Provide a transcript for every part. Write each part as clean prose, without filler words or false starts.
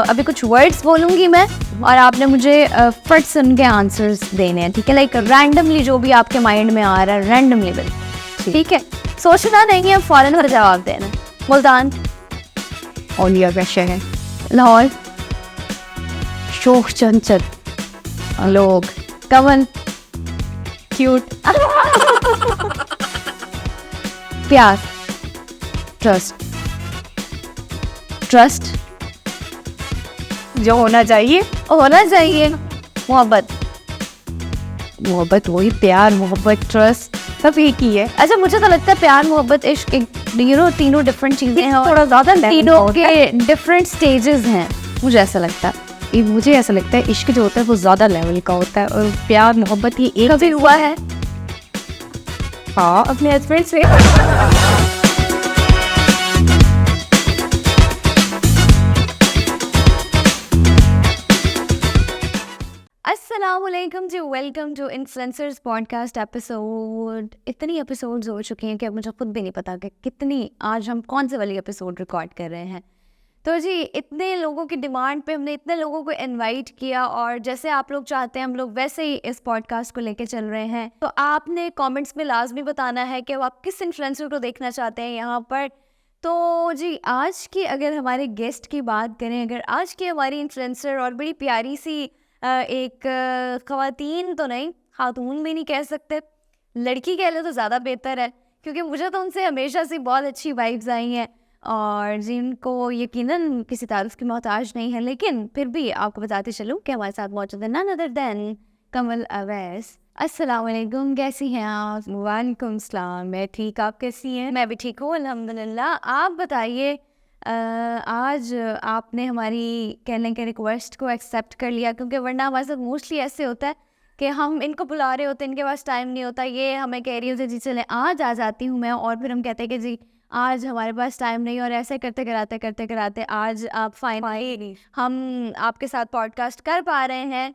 अभी कुछ वर्ड्स बोलूँगी मैं और आपने मुझे फट सुन के आंसर्स देने हैं, ठीक है? लाइक रैंडमली जो भी आपके माइंड में आ रहा है, रैंडमली बिल, ठीक है? सोचना नहीं है, फ़ौरन हर जवाब देना। मुल्तान औलिया का शहर, लाहौर शोख चंचल, लोग कवन क्यूट, प्यार ट्रस्ट, ट्रस्ट जो होना चाहिए, मोहब्बत मोहब्बत वही प्यार मोहब्बत ट्रस्ट सब एक ही है। अच्छा मुझे तो लगता है प्यार मोहब्बत इश्क तीनों डिफरेंट चीज़ें हैं और थोड़ा ज़्यादा तीनों के डिफरेंट स्टेजेस हैं, मुझे ऐसा लगता है। मुझे ऐसा लगता है इश्क जो होता है वो ज़्यादा लेवल का होता है और प्यार मोहब्बत ये एक कभी हुआ है? हाँ अपने हस्बैंड से। अस्सलामुअलैकुम जी, welcome to influencers podcast episode. इतनी एपिसोड्स हो चुके हैं कि अब मुझे खुद भी नहीं पता कि कितनी आज हम कौन से वाली एपिसोड रिकॉर्ड कर रहे हैं। तो जी इतने लोगों की डिमांड पे हमने इतने लोगों को इनवाइट किया और जैसे आप लोग चाहते हैं हम लोग वैसे ही इस पॉडकास्ट को लेके चल रहे हैं। तो आपने कमेंट्स में लाजमी बताना है कि आप किस इन्फ्लुएंसर को देखना चाहते हैं यहाँ पर। तो जी आज की अगर हमारे गेस्ट की बात करें, अगर आज की हमारी इन्फ्लुएंसर और बड़ी प्यारी सी एक ख़वातीन तो नहीं, खातून भी नहीं कह सकते, लड़की कह ले तो ज़्यादा बेहतर है क्योंकि मुझे तो उनसे हमेशा से बहुत अच्छी वाइब्स आई हैं और जिनको यकीनन किसी तारीफ की मोहताज नहीं है, लेकिन फिर भी आपको बताते चलूँ कि हमारे साथ मौजूद है नन अदर देन कमल अवैस। अस्सलाम वालेकुम, कैसी हैं आप? वालेकुम सलाम, मैं ठीक, आप कैसी हैं? मैं भी ठीक हूँ अल्हम्दुलिल्लाह। आप बताइए आज आपने हमारी कहने के रिक्वेस्ट को एक्सेप्ट कर लिया क्योंकि वरना हमारे साथ मोस्टली ऐसे होता है कि हम इनको बुला रहे होते हैं, इनके पास टाइम नहीं होता, ये हमें कह रही होती जी चले आज आ जाती हूँ मैं, और फिर हम कहते हैं कि जी आज हमारे पास टाइम नहीं, और ऐसे करते कराते आज आप फाइनली हम आपके साथ पॉडकास्ट कर पा रहे हैं।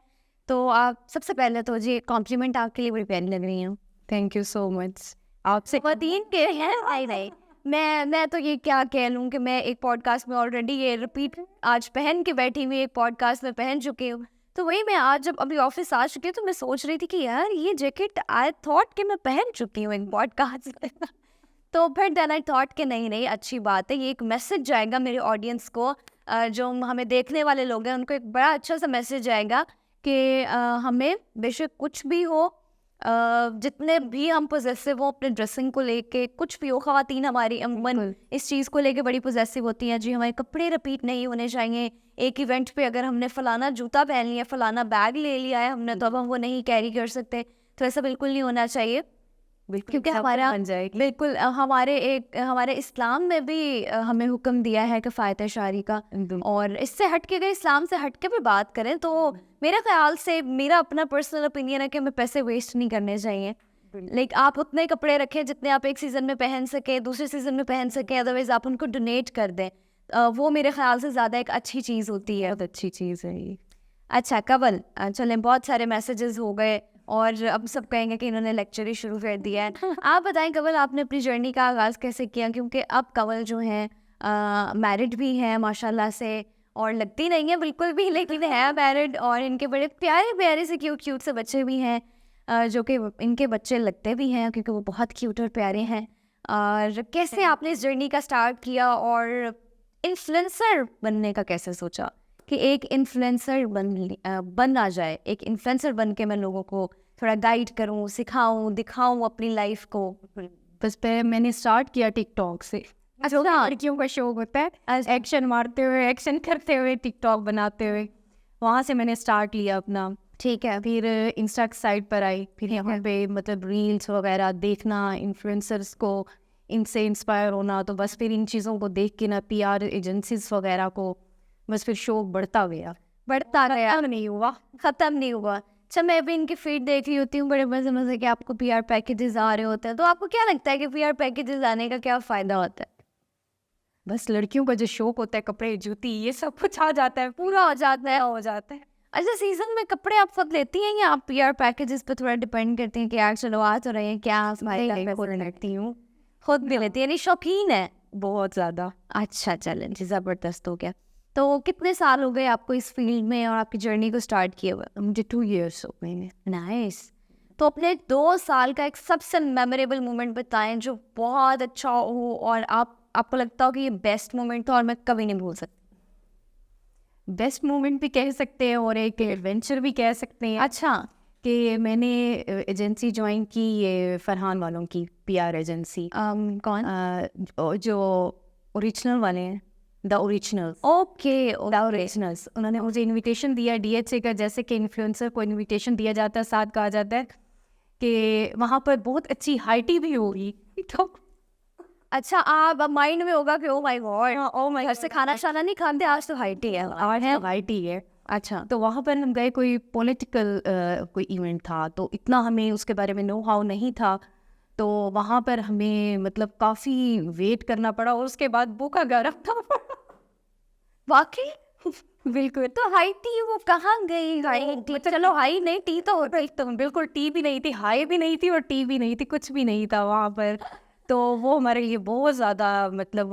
तो आप सबसे पहले तो जी कॉम्प्लीमेंट आपके लिए बड़ी प्यारी लग रही हैं। Thank you so much. आपसे ख़वातीन के हैं नहीं मैं तो ये क्या कह लूँ कि मैं एक पॉडकास्ट में ऑलरेडी ये रिपीट आज पहन के बैठी हुई, एक पॉडकास्ट में पहन चुकी हूँ। तो वही मैं आज जब अभी ऑफिस आ चुकी हूँ तो मैं सोच रही थी कि यार ये जैकेट आई थॉट कि मैं पहन चुकी हूँ एक पॉडकास्ट में। तो फिर देन आई थॉट कि नहीं अच्छी बात है, ये एक मैसेज जाएगा मेरे ऑडियंस को, जो हमें देखने वाले लोग हैं उनको एक बड़ा अच्छा सा मैसेज जाएगा कि हमें बेशक कुछ भी हो, जितने भी हम पोजेसिव हो अपने ड्रेसिंग को लेके, कुछ भी हो, ख़वातीन हमारी अमूमन इस चीज़ को लेके बड़ी पोजेसिव होती हैं जी, हमारे कपड़े रिपीट नहीं होने चाहिए। एक इवेंट पे अगर हमने फ़लाना जूता पहन लिया, फ़लाना बैग ले लिया है हमने, तो अब हम वो नहीं कैरी कर सकते, तो ऐसा बिल्कुल नहीं होना चाहिए क्योंकि हमारा बिल्कुल हमारे इस्लाम में भी हमें हुक्म दिया है किफ़ायत शारी का। और इससे हट के, अगर इस्लाम से हट के भी बात करें तो मेरे ख्याल से, मेरा अपना पर्सनल ओपिनियन है कि हमें पैसे वेस्ट नहीं करने चाहिए। लाइक आप उतने कपड़े रखें जितने आप एक सीज़न में पहन सकें, दूसरे सीज़न में पहन सकें, अदरवाइज़ आप उनको डोनेट कर दें। वो मेरे ख्याल से ज़्यादा एक अच्छी चीज़ होती है। बहुत अच्छी चीज़ है ये। अच्छा कवल, चलें बहुत सारे मैसेजेस हो गए और अब सब कहेंगे कि इन्होंने लेक्चर ही शुरू कर दिया है। आप बताएं कवल, आपने अपनी जर्नी का आगाज़ कैसे किया? क्योंकि अब कवल जो हैं मैरिड भी हैं माशाल्लाह से, और लगती नहीं है बिल्कुल भी, लेकिन है मैरिड, और इनके बड़े प्यारे प्यारे से क्यूट से बच्चे भी हैं, जो कि इनके बच्चे लगते भी हैं क्योंकि वो बहुत क्यूट और प्यारे हैं। और कैसे आपने इस जर्नी का स्टार्ट किया और इन्फ्लुएंसर बनने का कैसे सोचा कि एक इन्फ्लुएंसर बनना जाए, एक इन्फ्लुएंसर बन के मैं लोगों को थोड़ा गाइड करूं, सिखाऊं, दिखाऊं अपनी लाइफ को? बस पहले मैंने स्टार्ट किया टिकटॉक से। अच्छा, लड़कियों का शौक होता है एक्शन मारते हुए, एक्शन करते हुए, टिकटॉक बनाते हुए, वहाँ से मैंने स्टार्ट लिया अपना। ठीक है। फिर इंस्टा की साइट पर आई, फिर यहाँ पे मतलब रील्स वगैरह देखना, इन्फ्लुएंसर्स को इनसे इंस्पायर होना, तो बस फिर इन चीज़ों को देख के ना पीआर एजेंसीज वगैरह को, बस फिर शौक बढ़ता गया। ख़त्म नहीं हुआ। अच्छा, मैं भी इनकी फीड देख रही होती हूँ, बड़े मज़े के आपको पीआर पैकेजेस आ रहे होते हैं, तो आपको क्या लगता है कि पीआर पैकेजेस आने का क्या फ़ायदा होता है? बस लड़कियों का जो शौक होता है, कपड़े जूती ये सब कुछ आ जाता है, पूरा हो जाता है। अच्छा, सीज़न में कपड़े आप खुद लेती हैं या आप पीआर पैकेजेस पे थोड़ा डिपेंड करती हैं कि यार चलो आ तो रहे हैं, क्या खुद लगती हूँ, खुद भी लेती है, यानी शौकीन है बहुत ज़्यादा। अच्छा, चलें जी, ज़बरदस्त हो गया। तो कितने साल हो गए आपको इस फील्ड में और आपकी जर्नी को स्टार्ट किए हुए? मुझे 2 years हो गए हैं। नाइस। तो अपने 2 साल का एक सबसे मेमोरेबल मोमेंट बताएं जो बहुत अच्छा हो और आपको लगता हो कि ये बेस्ट मोमेंट था और मैं कभी नहीं भूल सकती। बेस्ट मोमेंट भी कह सकते हैं और एक एडवेंचर भी कह सकते हैं अच्छा। कि मैंने एजेंसी ज्वाइन की, ये फरहान वालों की PR एजेंसी, कौन? जो ओरिजिनल वाले हैं, the originals. Okay the originals, उन्होंने मुझे इनविटेशन दिया DHA का, जैसे कि इन्फ्लुएंसर को इनविटेशन दिया जाता है, साथ कहा जाता है कि वहाँ पर बहुत अच्छी हाइटी भी होगी। तो अच्छा, आप माइंड में होगा कि oh my God, oh my, घर से खाना शाना नहीं खाते, आज तो हाइटी है। आज है हाइटी है। अच्छा। तो वहाँ पर हम गए, कोई पॉलिटिकल कोई इवेंट था, तो इतना हमें उसके बारे में नो हाउ नहीं था, तो वहाँ पर हमें मतलब काफ़ी वेट करना पड़ा और उसके बाद भूखा घर रखना पड़ा। वाकई? बिल्कुल। तो हाई टी वो कहाँ गई? हाई टी, चलो हाई नहीं, टी तो होता ही। तो बिल्कुल टी भी नहीं थी, हाई भी नहीं थी और टी भी नहीं थी, कुछ भी नहीं था वहाँ पर। तो वो हमारे लिए बहुत ज़्यादा मतलब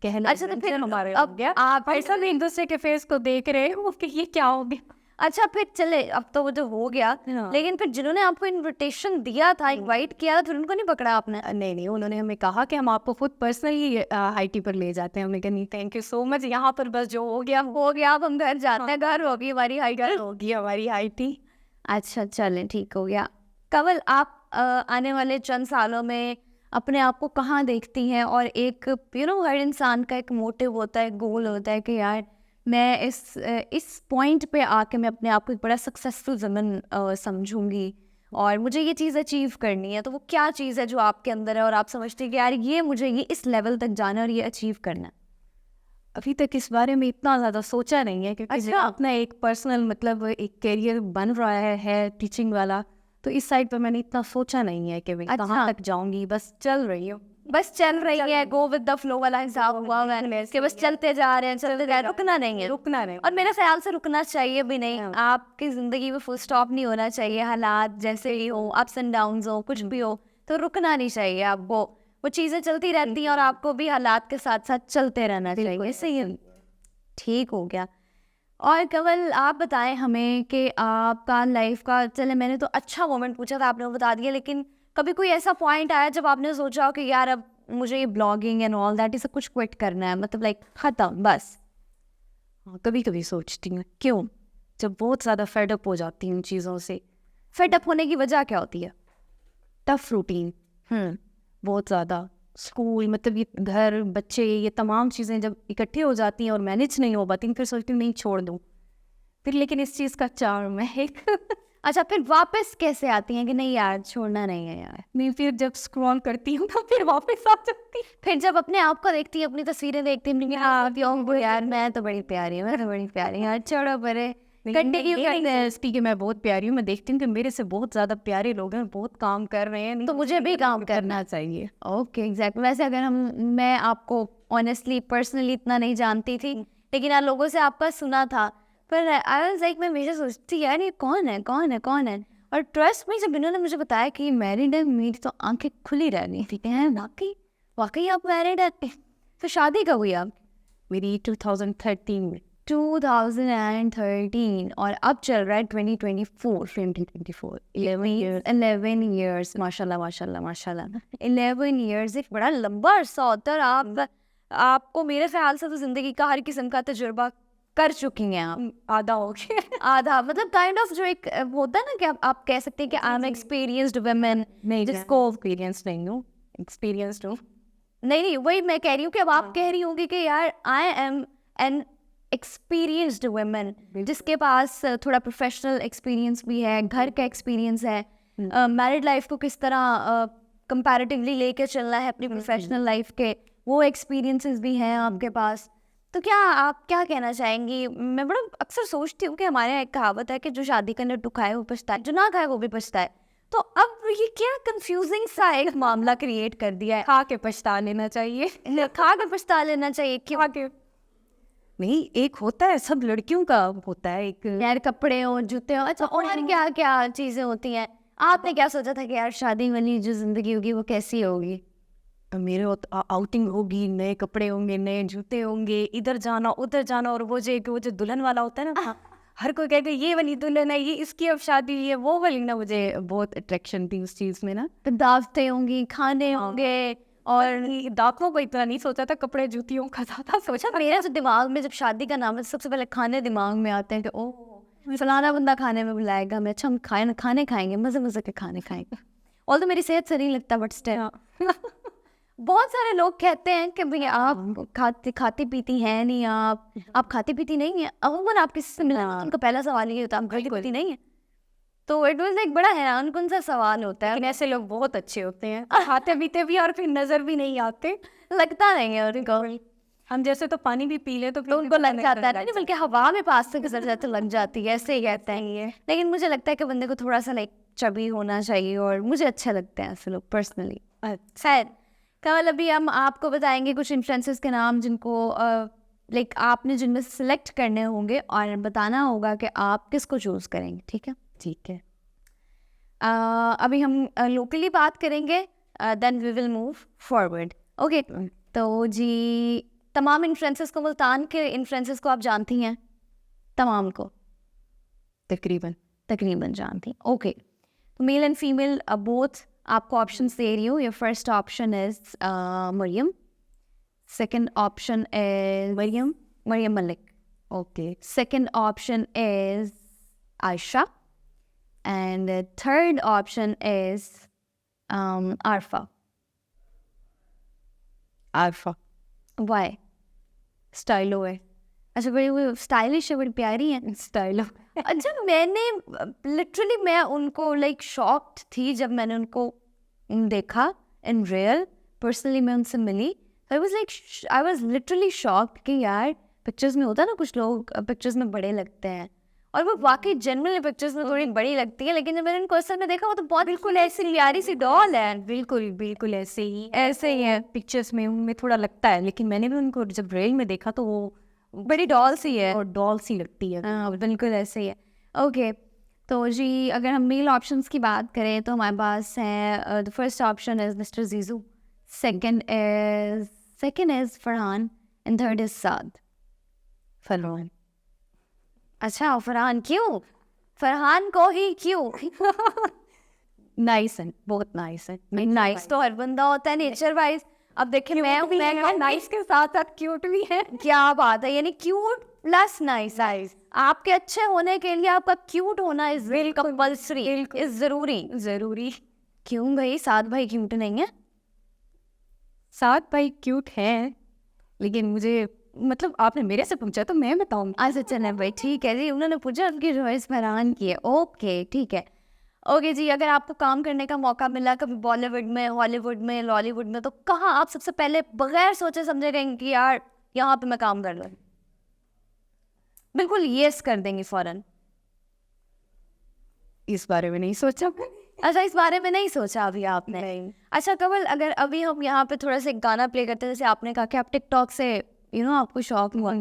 कहना। अच्छा, तो फिर हमारे अब आप ऐसा भी एक दूसरे के फेस को देख रहे हो कि ये क्या हो गया। अच्छा, फिर चले, अब तो वो जो हो गया, हाँ। लेकिन फिर जिन्होंने आपको इनविटेशन दिया था, इनवाइट किया था, फिर उनको नहीं पकड़ा आपने? नहीं, उन्होंने हमें कहा कि हम आपको खुद पर्सनली हाईटी पर ले जाते हैं। हमने कहा नहीं, थैंक यू सो मच, यहाँ पर बस जो हो गया हो गया, अब हम घर जाते हैं, घर होगी हमारी हाई, घर होगी हमारी हाईटी। अच्छा, चलें, ठीक हो गया। कंवल, आप आने वाले चंद सालों में अपने आप को कहाँ देखती हैं? और एक हर इंसान का एक मोटिव होता है, गोल होता है कि यार मैं इस पॉइंट पे आके मैं अपने आप को एक बड़ा सक्सेसफुल वुमन समझूंगी और मुझे ये चीज़ अचीव करनी है। तो वो क्या चीज़ है जो आपके अंदर है और आप समझते हैं कि यार ये मुझे ये इस लेवल तक जाना है और ये अचीव करना है? अभी तक इस बारे में इतना ज़्यादा सोचा नहीं है, क्योंकि अच्छा। अपना एक पर्सनल मतलब एक करियर बन रहा है टीचिंग वाला, तो इस साइड पर मैंने इतना सोचा नहीं है कि मैं कहाँ तक जाऊंगी। बस चल रही हूँ, बस चल रही है, गो विद द फ्लो वाला हिसाब हुआ मैंने कि बस चलते जा रहे हैं, रुकना नहीं है। रुकना नहीं। और मेरे ख्याल से रुकना चाहिए भी नहीं। आपकी जिंदगी में फुल स्टॉप नहीं होना चाहिए, हालात जैसे ही हो, अप्स एंड डाउन्स हो, कुछ भी हो, तो रुकना नहीं चाहिए आपको। वो चीज़ें चलती रहती हैं और आपको भी हालात के साथ साथ चलते रहना चाहिए। सही है, ठीक हो गया। और कंवल, आप बताएं हमें कि आपका लाइफ का, चले मैंने तो अच्छा मोमेंट पूछा था, आपने वो बता दिया, लेकिन कभी कोई ऐसा पॉइंट आया जब आपने सोचा हो कि यार अब मुझे ये ब्लॉगिंग एंड ऑल दैट, ये सब कुछ क्विट करना है, मतलब लाइक खत्म बस? हाँ, कभी कभी सोचती हूँ, क्यों, जब बहुत ज़्यादा फेडअप हो जाती हूँ चीज़ों से। फेडअप होने की वजह क्या होती है? टफ रूटीन, बहुत ज़्यादा स्कूल, मतलब ये घर, बच्चे, ये तमाम चीज़ें जब इकट्ठे हो जाती हैं और मैनेज नहीं हो पाती, फिर सोचती हूँ नहीं, छोड़ दूँ फिर। लेकिन इस चीज़ का चार्म है एक। अच्छा, फिर वापस कैसे आती हैं कि नहीं यार छोड़ना नहीं है यार? नहीं, फिर जब स्क्रॉल करती हूँ तो फिर वापस आ जाती। फिर जब अपने आप को देखती हैं, अपनी तस्वीरें देखती हैं, हाँ वो यार मैं तो बड़ी प्यारी हूँ, मैं तो बड़ी प्यारी हूँ यार, छोड़ो परे, कंटिन्यू करते हैं कि मैं बहुत प्यारी हूँ। मैं देखती हूँ कि मेरे से बहुत ज़्यादा प्यारे लोग हैं, बहुत काम कर रहे हैं, तो मुझे भी काम करना चाहिए। Okay, exact. वैसे अगर मैं आपको ऑनेस्टली पर्सनली इतना नहीं जानती थी, लेकिन यार लोगों से आपका सुना था, पर आई वाज लाइक, मैं हमेशा सोचती यार ये कौन है। और ट्रस्ट में जब इन्होंने मुझे बताया कि मैरिड है, मेरी तो आंखें खुली रहनी थी कि वाकई आप मैरिड है। तो शादी कब हुई आप? मेरी 2013 में। 2013 और अब चल रहा है 2024। 11 years, माशाल्लाह 11 years एक बड़ा लंबा अरसा होता है। और आपको मेरे ख्याल से तो जिंदगी का हर किस्म का तजुर्बा कर चुकी हैं आप। आधा हो गया। आधा मतलब काइंड ऑफ जो एक होता है ना कि आप कह सकते हैं कि आई एम एक्सपीरियंस्ड वुमेन, जिसको एक्सपीरियंस नहीं हूँ, एक्सपीरियंस्ड हूँ। नहीं, वही मैं कह रही हूँ कि अब आप कह रही होंगी कि यार I am N experienced women, जिसके पास थोड़ा प्रोफेशनल एक्सपीरियंस भी है, घर का एक्सपीरियंस है, मैरिड लाइफ को किस तरह कंपैरेटिवली लेके चलना है अपनी प्रोफेशनल लाइफ के, वो एक्सपीरियंसेस भी हैं आपके पास। तो क्या आप क्या कहना चाहेंगी? मैं बड़ा अक्सर सोचती हूँ कि हमारे यहाँ एक कहावत है कि जो शादी का लड्डू खाए वो पछताए, जो ना खाए वो भी पछताए। तो अब ये क्या कंफ्यूजिंग सा एक मामला क्रिएट कर दिया है। खा के पछता लेना चाहिए। खा के पछता लेना चाहिए क्यों? नहीं, एक होता है, सब लड़कियों का होता है एक, यार कपड़े हो, जूते हो, अच्छा और क्या क्या चीजें होती हैं। आपने क्या सोचा था कि यार शादी वाली जो जिंदगी होगी वो कैसी होगी? मेरे आउटिंग होगी, नए कपड़े होंगे, नए जूते होंगे, इधर जाना उधर जाना, और वो जो दुल्हन वाला होता है ना, हर कोई कहेगा ये वाली दुल्हन है, ये इसकी अब शादी हुई है, वो वाली ना, मुझे बहुत अट्रैक्शन थी उस चीज में ना। तो दावतें होंगी, खाने होंगे, और दांतों को इतना नहीं सोचा था, कपड़े जूतियों का ज्यादा सोचा था। मेरा तो दिमाग में जब शादी का नाम है सबसे पहले खाने दिमाग में आते हैं कि ओह फलाना बंदा खाने में बुलाएगा, मैं अच्छा हम खाने खाएंगे, मजे मजे के खाने खाएंगे। और तो मेरी सेहत से नहीं लगता, बट स्टिल बहुत सारे लोग कहते हैं कि भाई आप खाती पीती हैं नहीं, आप खाती पीती नहीं है। अमूमन आप किसी से मिलना, उनका पहला सवाल ये होता है आप खाती पीती नहीं है। तो इट वाज लाइक बड़ा हैरान कौन सा सवाल होता है। लेकिन ऐसे लोग बहुत अच्छे होते हैं, खाते पीते भी और फिर नजर भी नहीं आते, लगता नहीं है उनको। हम जैसे तो पानी भी पी ले तो फिर उनको लग जाता है, नहीं बल्कि हवा में पास से गुजर जाए तो लग जाती है, ऐसे ही कहते हैं ये। लेकिन मुझे लगता है कि बंदे को थोड़ा सा लाइक चबी होना चाहिए, और मुझे अच्छा लगता है ऐसे लोग पर्सनली। खैर कमल, अभी हम आपको बताएंगे कुछ इन्फ्लुएंसर्स के नाम जिनको लाइक आपने जिनमें सेलेक्ट करने होंगे और बताना होगा कि आप किसको चूज करेंगे, ठीक है? ठीक है। अभी हम लोकली बात करेंगे, then we will move forward. Okay, तो जी तमाम इन्फ्लुएंसर्स को, मुल्तान के इन्फ्लुएंसर्स को आप जानती हैं? तमाम को तकरीबन जानती हैं। ओके, तो मेल एंड फीमेल बोथ आपको ऑप्शंस दे रही हूँ। Your first option is Mariam, second option is Mariam Malik, okay, second option is Ayesha, and the third option is Arfa. Why? Stylo है। अच्छा, बड़ी वो स्टाइलिश है, बड़ी प्यारी है। स्टाइलो। अच्छा, मैंने लिटरली मैं उनको लाइक शॉक्ड थी जब मैंने उनको देखा इन रियल, पर्सनली मैं उनसे मिली। आई वाज लिटरली शॉक्ड कि यार पिक्चर्स में होता है ना, कुछ लोग पिक्चर्स में बड़े लगते हैं, और वो वाकई जनरली पिक्चर्स में थोड़ी बड़ी लगती है, लेकिन जब मैंने उनको असल में देखा वो तो बहुत बिल्कुल ऐसी प्यारी सी डॉल है। बिल्कुल ऐसे ही है पिक्चर्स में उनमें थोड़ा लगता है, लेकिन मैंने भी उनको जब रियल में देखा तो वो बड़ी डॉल सी है, और डॉल सी लगती है। हाँ बिल्कुल ऐसे ही है। ओके, तो जी अगर हम मेल ऑप्शंस की बात करें तो हमारे पास है, the first option is mister जीजू, second is Farhan, and third is Saad. Farhan. अच्छा, फरहान क्यों? फरहान को ही क्यों? नाइस है, बहुत नाइस है। नाइस तो हर बंदा होता है नेचर वाइज। अब देखिए मैं नाइस के साथ साथ क्यूट भी है। क्या बात है, यानी क्यूट प्लस नाइस। आपके अच्छे होने के लिए आपका क्यूट होना इज कंपल्सरी, इज जरूरी। क्यों भाई, साद भाई क्यूट नहीं है? साथ भाई क्यूट है, लेकिन मुझे मतलब आपने मेरे से पूछा तो मैं बताऊंगी। अच्छा चले भाई, ठीक है जी, उन्होंने पूछा, उनकी चॉइस फरहान की है। ओके ठीक है। ओके जी, अगर आपको काम करने का मौका मिला कभी बॉलीवुड में, हॉलीवुड में, लॉलीवुड में, तो कहाँ आप सबसे पहले बगैर सोचे समझे रहेंगे कि यार यहाँ पे मैं काम कर लूँ? बिल्कुल यस कर देंगी फौरन? इस बारे में नहीं सोचा। अच्छा, इस बारे में नहीं सोचा अभी आपने? नहीं। अच्छा कमल, अगर अभी हम यहाँ पे थोड़ा सा एक गाना प्ले करते हैं, जैसे आपने कहा कि आप टिकटॉक से आपको शौक हुआ,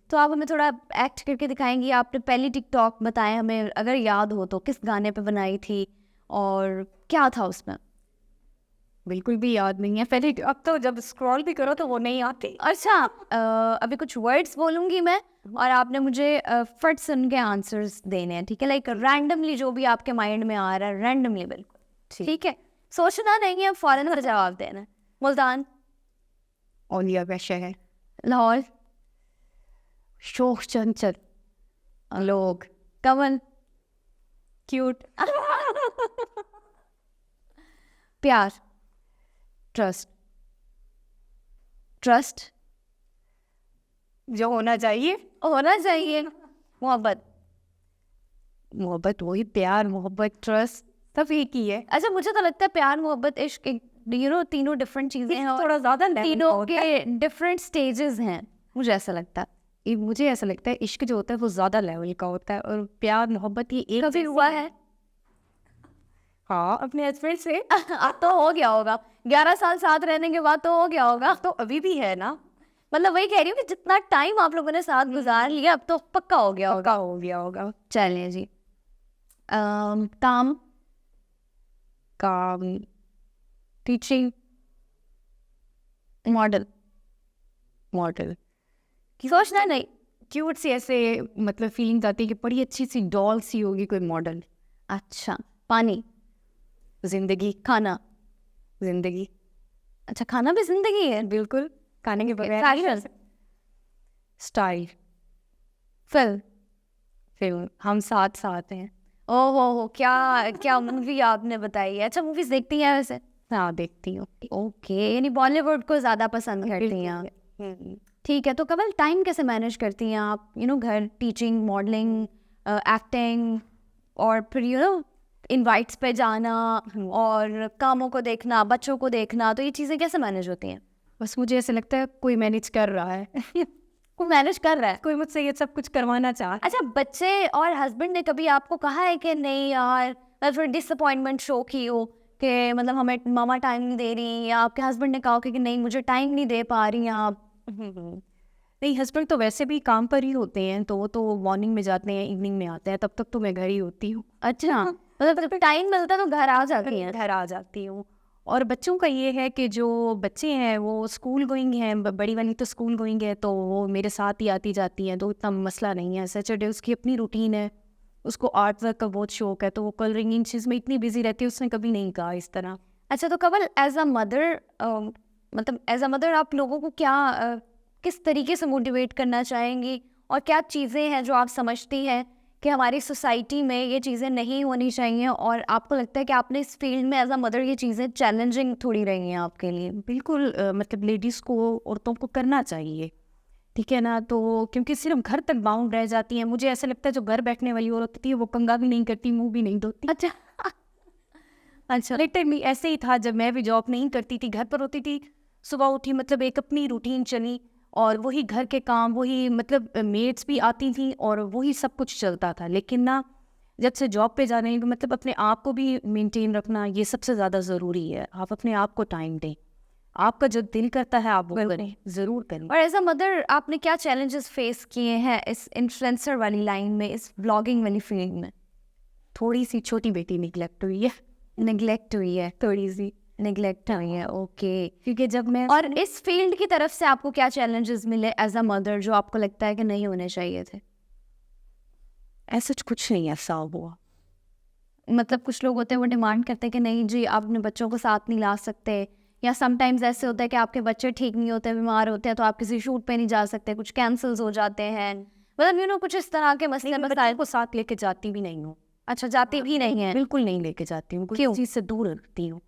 तो आप हमें थोड़ा एक्ट करके दिखाएंगी। आपने पहली टिकटॉक बताएं हमें, अगर याद हो तो, किस गाने पे बनाई थी और क्या था उसमें? बिल्कुल भी याद नहीं है पहले, अब तो जब स्क्रॉल भी करो तो वो नहीं आती। अच्छा, अभी कुछ वर्ड्स बोलूँगी मैं और आपने मुझे फट सुन के आंसर्स देने हैं, ठीक है? लाइक रैंडमली जो भी आपके माइंड में आ रहा है, रैंडमली, बिल्कुल ठीक है? सोचना नहीं है, फौरन का जवाब देना है। मुल्तान, औलिया का शहर, लाहौर, शोक चंचल, लोग, कमल, क्यूट, प्यार, ट्रस्ट जो होना चाहिए, मोहब्बत वही, प्यार मोहब्बत ट्रस्ट सब एक ही है। अच्छा, मुझे तो लगता है प्यार मोहब्बत इश्क तीनों डिफरेंट चीजें हैं, थोड़ा ज्यादा तीनों के डिफरेंट स्टेजेस हैं, मुझे ऐसा लगता है। मुझे ऐसा लगता है इश्क जो होता है वो ज्यादा लेवल का होता है, और प्यार मोहब्बत ये एक कभी हुआ है? हाँ, अपने हस्बैंड से। अब तो हो गया होगा, 11 साल साथ रहने के बाद तो हो गया होगा। तो अभी भी है ना, मतलब वही कह रही हूँ कि जितना टाइम आप लोगों ने साथ गुजार लिया अब तो पक्का हो गया होगा। चलिए जी, काम, टीचिंग, मॉडल मॉडल सोचना नहीं। क्यूट सी ऐसे मतलब फीलिंग आती है कि बड़ी अच्छी सी डॉल सी होगी कोई मॉडल। अच्छा, पानी, जिंदगी, खाना। जिंदगी, अच्छा, खाना भी जिंदगी है। बिल्कुल, खाने के बगैर नहीं रह फैशन, सकते। Style, film. फिल्म, हम साथ साथ हैं। ओहो, क्या क्या मूवी आपने बताई है। अच्छा, मूवीज देखती हैं वैसे? हाँ, देखती हूँ। ओके, यानी बॉलीवुड को ज्यादा पसंद करती हैं आप। बिल्कुल। ठीक है, तो कमल टाइम कैसे मैनेज करती हैं आप? घर टीचिंग, मॉडलिंग, एक्टिंग, और फिर इनवाइट्स पे जाना और कामों को देखना, बच्चों को देखना, तो ये चीज़ें कैसे मैनेज होती हैं? बस मुझे ऐसा लगता है कोई मैनेज कर रहा है कोई मैनेज कर रहा है। कोई मुझसे ये सब कुछ करवाना चाह रहा है। अच्छा, बच्चे और हस्बैंड ने कभी आपको कहा है कि नहीं यार, मैं थोड़ी डिसअपॉइंटमेंट शो की हो कि मतलब हमें मामा टाइम नहीं दे रही, या आपके हस्बैंड ने कहा हो कि नहीं मुझे टाइम नहीं दे पा रही हैं आप? नहीं, हस्बैंड तो वैसे भी काम पर ही होते हैं, तो वो तो मॉर्निंग में जाते हैं, इवनिंग में आते हैं, तब तक तो मैं घर ही होती हूँ। अच्छा, मतलब टाइम मिलता है तो घर आ जाती हैं। घर आ जाती हूँ। और बच्चों का ये है कि जो बच्चे हैं वो स्कूल गोइंग हैं, बड़ी वाली तो स्कूल गोइंग है, तो वो मेरे साथ ही आती जाती हैं, तो इतना मसला नहीं है। सैटरडे उसकी अपनी रूटीन है, उसको आर्ट वर्क का बहुत शौक है, तो वो कलरिंग इन चीज़ में इतनी बिजी रहती है, उसने कभी नहीं कहा इस तरह। अच्छा, तो कमल एज अ मदर, मतलब एज अ मदर आप लोगों को क्या किस तरीके से मोटिवेट करना चाहेंगी, और क्या चीज़ें हैं जो आप समझती हैं कि हमारी सोसाइटी में ये चीज़ें नहीं होनी चाहिए, और आपको लगता है कि आपने इस फील्ड में एज अ मदर ये चीज़ें चैलेंजिंग थोड़ी रही हैं आपके लिए? बिल्कुल, मतलब लेडीज़ को, औरतों को करना चाहिए, ठीक है ना। तो क्योंकि सिर्फ घर तक बाउंड रह जाती हैं, मुझे ऐसा लगता है जो घर बैठने वाली औरत होती है वो कंघा भी नहीं करती, मुंह भी नहीं धोती। अच्छा। अच्छा, लिटरली ऐसे ही था जब मैं भी जॉब नहीं करती थी, घर पर होती थी, सुबह उठी, मतलब एक अपनी रूटीन चली, और वही घर के काम, वही मतलब मेड्स भी आती थी और वही सब कुछ चलता था। लेकिन ना, जब से जॉब पे जाने लगी, मतलब अपने आप को भी मेंटेन रखना ये सबसे ज़्यादा ज़रूरी है। आप अपने आप को टाइम दें, आपका जो दिल करता है आप वो करें, ज़रूर करें। और एज अ मदर आपने क्या चैलेंजेस फेस किए हैं इस इन्फ्लुएंसर वाली लाइन में, इस ब्लॉगिंग वाली फील्ड में? थोड़ी सी छोटी बेटी निगलेक्ट हुई है, नेग्लेक्ट हुई है, थोड़ी सी, नेग्लेक्ट हुई है। ओके, क्योंकि जब मैं और इस फील्ड की तरफ से आपको क्या चैलेंजेस मिले एज अ मदर जो आपको लगता है कि नहीं होने चाहिए थे? ऐसा कुछ नहीं ऐसा हुआ। मतलब कुछ लोग होते हैं वो डिमांड करते हैं कि नहीं जी आप अपने बच्चों को साथ नहीं ला सकते, या समटाइम्स ऐसे होता है कि आपके बच्चे ठीक नहीं होते, बीमार होते हैं, तो आप किसी शूट पे नहीं जा सकते, कुछ कैंसल्स हो जाते हैं, मतलब कुछ इस तरह के मसले मसाइल। को साथ लेके जाती भी नहीं हूँ। अच्छा, जाती भी नहीं है? बिल्कुल नहीं लेके जाती हूँ, क्यों? किस चीज़ से दूर रखती हूँ।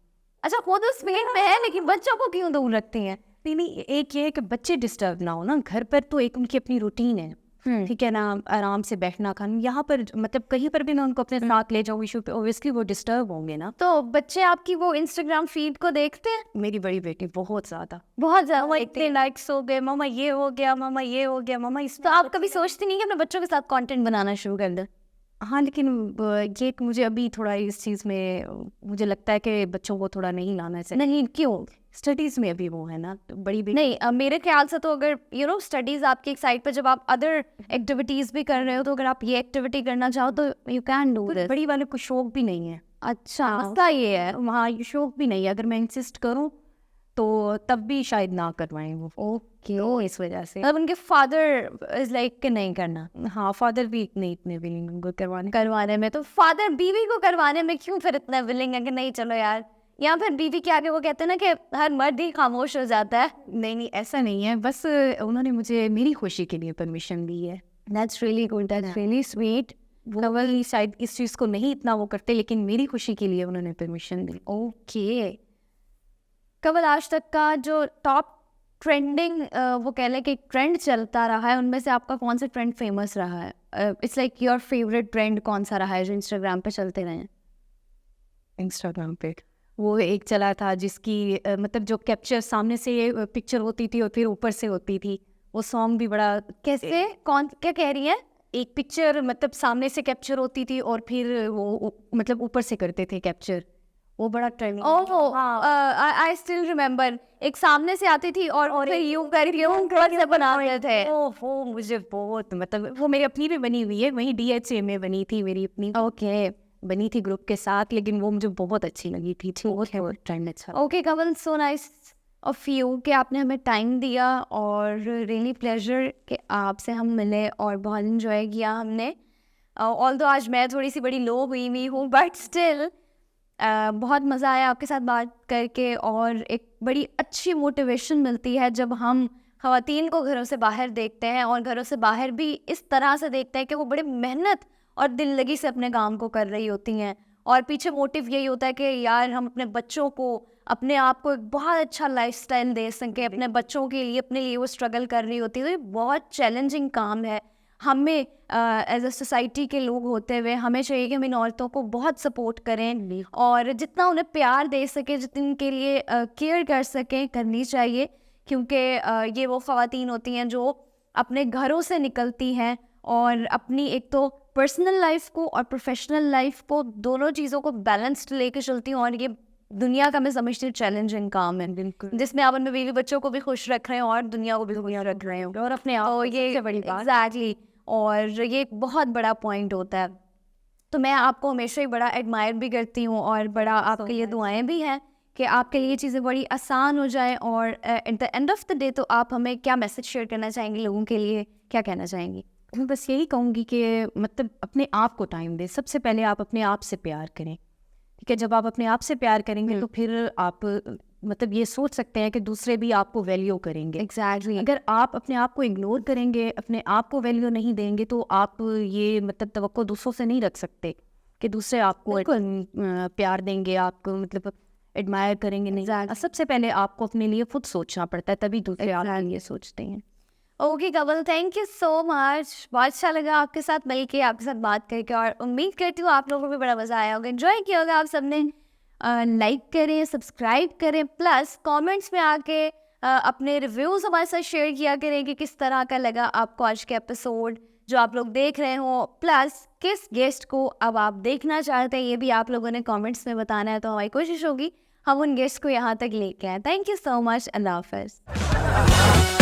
अच्छा, खुद उस फील्ड में है लेकिन बच्चों को क्यों दूर रखती हैं? नहीं, एक ये है कि बच्चे डिस्टर्ब ना हो ना, घर पर तो एक उनकी अपनी रूटीन है, ठीक है ना, आराम से बैठना खाना। यहाँ पर मतलब कहीं पर भी मैं उनको अपने साथ ले जाऊँ इशू पे, ऑब्वियसली वो डिस्टर्ब होंगे ना। तो बच्चे आपकी वो इंस्टाग्राम फीड को देखते हैं? मेरी बड़ी बेटी बहुत ज़्यादा, बहुत ज्यादा मामा देखते इतने हैं। लाइक्स हो गए, मामा ये हो गया, मामा ये हो गया, मामा इस। तो आप कभी सोचती नहीं कि अपने बच्चों के साथ कंटेंट बनाना शुरू कर दें? हाँ, लेकिन ये मुझे अभी थोड़ा इस चीज़ में मुझे लगता है कि बच्चों को थोड़ा नहीं लाना चाहिए। नहीं, क्यों? स्टडीज़ में अभी वो है ना, तो बड़ी बेटी नहीं, मेरे ख्याल से तो अगर स्टडीज आपकी एक साइड पर, जब आप अदर एक्टिविटीज भी कर रहे हो, तो अगर आप ये एक्टिविटी करना चाहो तो यू कैन डू दिस। बड़ी वाले को शौक भी नहीं है। अच्छा, मसला ये है। वहाँ ये शौक भी नहीं है, अगर मैं इंसिस्ट करूँ तो तब भी शायद ना करवाएं वो। ओके, तो इस वजह से मतलब उनके फादर इज लाइक कि नहीं करना हाँ, फादर भी इतने विलिंग उनको करवाने में, तो फादर बीवी को करवाने में क्यों फिर इतना विलिंग है कि नहीं चलो यार? या फिर बीवी के आगे वो कहते हैं ना कि हर मर्द ही खामोश हो जाता है। नहीं, ऐसा नहीं है, बस उन्होंने मुझे मेरी खुशी के लिए परमिशन दी है। That's really good, that's really sweet. वो शायद इस चीज़ को नहीं इतना वो करते, लेकिन मेरी खुशी के लिए उन्होंने परमिशन दी। ओके, कमल आज तक का जो टॉप ट्रेंडिंग वो कह लें कि ट्रेंड चलता रहा है, उनमें से आपका कौन सा ट्रेंड फेमस रहा है? It's like your favourite trend कौन सा रहा है जो इंस्टाग्राम पे चलते रहे? इंस्टाग्राम पे वो एक चला था जिसकी मतलब जो कैप्चर सामने से पिक्चर होती थी और फिर ऊपर से होती थी, वो सॉन्ग भी बड़ा। कैसे, कौन, क्या कह रही है? एक पिक्चर मतलब सामने से कैप्चर होती थी और फिर वो मतलब ऊपर से करते थे कैप्चर, वो बड़ा trending. Oh, I still remember, एक सामने से आती थी और फिर यूं करके ऊपर से बनाते थे। ओहो, मुझे बहुत, मतलब वो मेरी अपनी भी बनी हुई है, वही DHA में बनी थी मेरी अपनी। ओके, बनी थी ग्रुप के साथ, लेकिन वो मुझे बहुत अच्छी लगी थी। बहुत ट्रेंड अच्छा। Okay Kamal, so nice of you कि आपने हमें टाइम दिया, और रियली प्लेजर कि आपसे हम मिले और बहुत इन्जॉय किया हमने। ऑल्दो आज मैं थोड़ी सी बड़ी लो हुई हूँ, बट स्टिल बहुत मज़ा आया आपके साथ बात करके, और एक बड़ी अच्छी मोटिवेशन मिलती है जब हम ख़वातीन को घरों से बाहर देखते हैं, और घरों से बाहर भी इस तरह से देखते हैं कि वो बड़ी मेहनत और दिल लगी से अपने काम को कर रही होती हैं, और पीछे मोटिव यही होता है कि यार हम अपने बच्चों को, अपने आप को एक बहुत अच्छा लाइफस्टाइल दे सकें, अपने बच्चों के लिए, अपने लिए वो स्ट्रगल कर रही होती है। तो ये बहुत चैलेंजिंग काम है। हमें एज अ सोसाइटी के लोग होते हुए हमें चाहिए कि हम इन औरतों को बहुत सपोर्ट करें, और जितना उन्हें प्यार दे सके, जितने उनके लिए केयर कर सकें, करनी चाहिए, क्योंकि ये वो ख़वातीन होती हैं जो अपने घरों से निकलती हैं और अपनी एक तो पर्सनल लाइफ को और प्रोफेशनल लाइफ को, दोनों चीज़ों को बैलेंस्ड लेके चलती हैं, और ये दुनिया का मैं समझती हूँ चैलेंजिंग काम है, बिल्कुल, जिसमें आप अपने बीवी बच्चों को भी खुश रख रहे हैं और दुनिया को भी खुश रख रहे हो, और अपने आप तो को ये सबसे बड़ी बात। एग्जैक्टली और ये एक बहुत बड़ा पॉइंट होता है। तो मैं आपको हमेशा ही बड़ा एडमायर भी करती हूँ, और बड़ा आपके लिए दुआएं भी हैं कि आपके लिए चीज़ें बड़ी आसान हो जाएं। और at the end of the day तो आप हमें क्या मैसेज शेयर करना चाहेंगी, लोगों के लिए क्या कहना चाहेंगी? मैं बस यही कहूँगी कि मतलब अपने आप को टाइम दें। सबसे पहले आप अपने आप से प्यार करें, ठीक है? जब आप अपने आप से प्यार करेंगे तो फिर आप मतलब ये सोच सकते हैं कि दूसरे भी आपको वैल्यू करेंगे। एग्जैक्टली अगर आप अपने आप को इग्नोर करेंगे, अपने आप को वैल्यू नहीं देंगे, तो आप ये मतलब तवक्को दूसरों से नहीं रख सकते कि दूसरे आपको प्यार देंगे, आपको मतलब एडमायर करेंगे, नहीं। Exactly. सबसे पहले आपको अपने लिए खुद सोचना पड़ता है, तभी दूसरे आपके लिए सोचते हैं। Okay Kawal, thank you so much. बहुत अच्छा लगा आपके साथ मिलके, आपके साथ बात करके, और उम्मीद करती हूँ आप लोगों को भी बड़ा मज़ा आया होगा, एंजॉय किया होगा आप सबने। लाइक करें, सब्सक्राइब करें, प्लस कमेंट्स में आके अपने रिव्यूज़ हमारे साथ शेयर किया करें कि किस तरह का लगा आपको आज के एपिसोड जो आप लोग देख रहे हो, प्लस किस गेस्ट को अब आप देखना चाहते हैं ये भी आप लोगों ने कमेंट्स में बताना है। तो हमारी कोशिश होगी हम उन गेस्ट को यहाँ तक लेके आए। Thank you so much. अल्लाह हाफ़िज़।